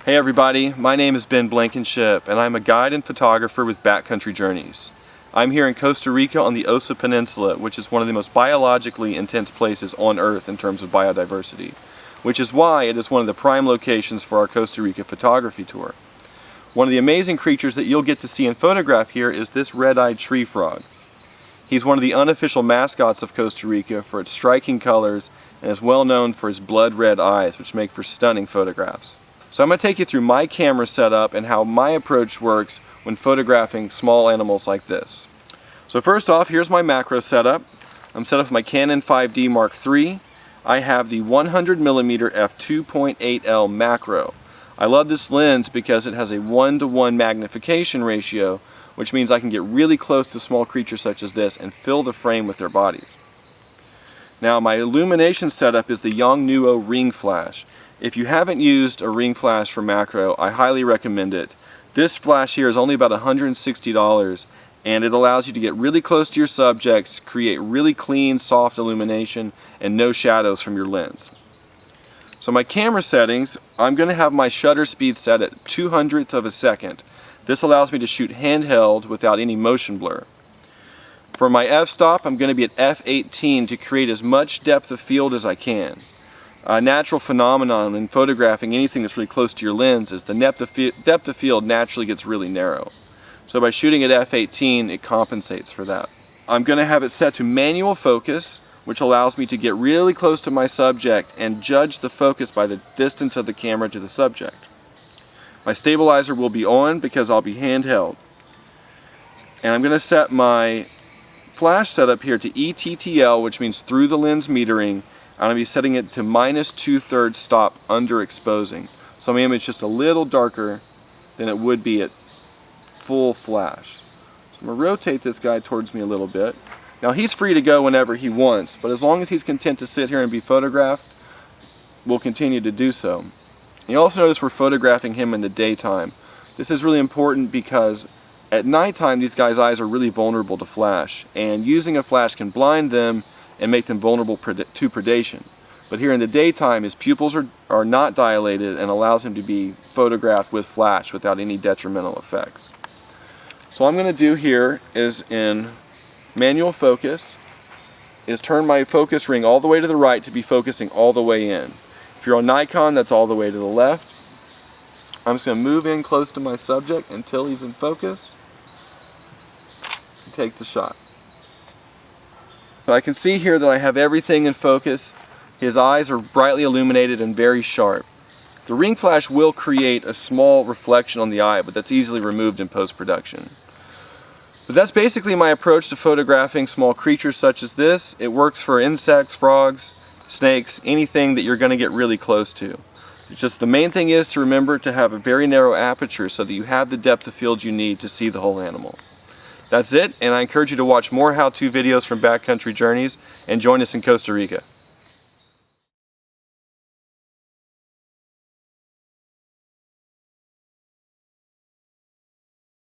Hey everybody, my name is Blankenship and I'm a guide and photographer with Backcountry Journeys. I'm here in Costa Rica on the Osa Peninsula, which is one of the most biologically intense places on Earth in terms of biodiversity, which is why it is one of the prime locations for our Costa Rica photography tour. One of the amazing creatures that you'll get to see and photograph here is this red-eyed tree frog. He's one of the unofficial mascots of Costa Rica for its striking colors and is well known for his blood-red eyes, which make for stunning photographs. So I'm going to take you through my camera setup and how my approach works when photographing small animals like this. So first off, here's my macro setup. I'm set up with my Canon 5D Mark III. I have the 100mm f2.8L macro. I love this lens because it has a 1:1 magnification ratio, which means I can get really close to small creatures such as this and fill the frame with their bodies. Now my illumination setup is the Yongnuo ring flash. If you haven't used a ring flash for macro, I highly recommend it. This flash here is only about $160 and it allows you to get really close to your subjects, create really clean, soft illumination, and no shadows from your lens. So my camera settings, I'm going to have my shutter speed set at 200th of a second. This allows me to shoot handheld without any motion blur. For my f-stop, I'm going to be at f18 to create as much depth of field as I can. A natural phenomenon in photographing anything that's really close to your lens is the depth of field naturally gets really narrow. So by shooting at f18, it compensates for that. I'm going to have it set to manual focus, which allows me to get really close to my subject and judge the focus by the distance of the camera to the subject. My stabilizer will be on because I'll be handheld. And I'm going to set my flash setup here to ETTL, which means through the lens metering. I'm going to be setting it to -2/3 stop underexposing. So my image is just a little darker than it would be at full flash. So I'm going to rotate this guy towards me a little bit. Now he's free to go whenever he wants, but as long as he's content to sit here and be photographed, we'll continue to do so. You also notice we're photographing him in the daytime. This is really important because at nighttime these guys' eyes are really vulnerable to flash, and using a flash can blind them and make them vulnerable to predation. But here in the daytime, his pupils are not dilated and allows him to be photographed with flash without any detrimental effects. So what I'm going to do here is in manual focus, is turn my focus ring all the way to the right to be focusing all the way in. If you're on Nikon, that's all the way to the left. I'm just going to move in close to my subject until he's in focus and take the shot. So I can see here that I have everything in focus. His eyes are brightly illuminated and very sharp. The ring flash will create a small reflection on the eye, but that's easily removed in post-production. But that's basically my approach to photographing small creatures such as this. It works for insects, frogs, snakes, anything that you're going to get really close to. It's just the main thing is to remember to have a very narrow aperture so that you have the depth of field you need to see the whole animal. That's it, and I encourage you to watch more how-to videos from Backcountry Journeys and join us in Costa Rica.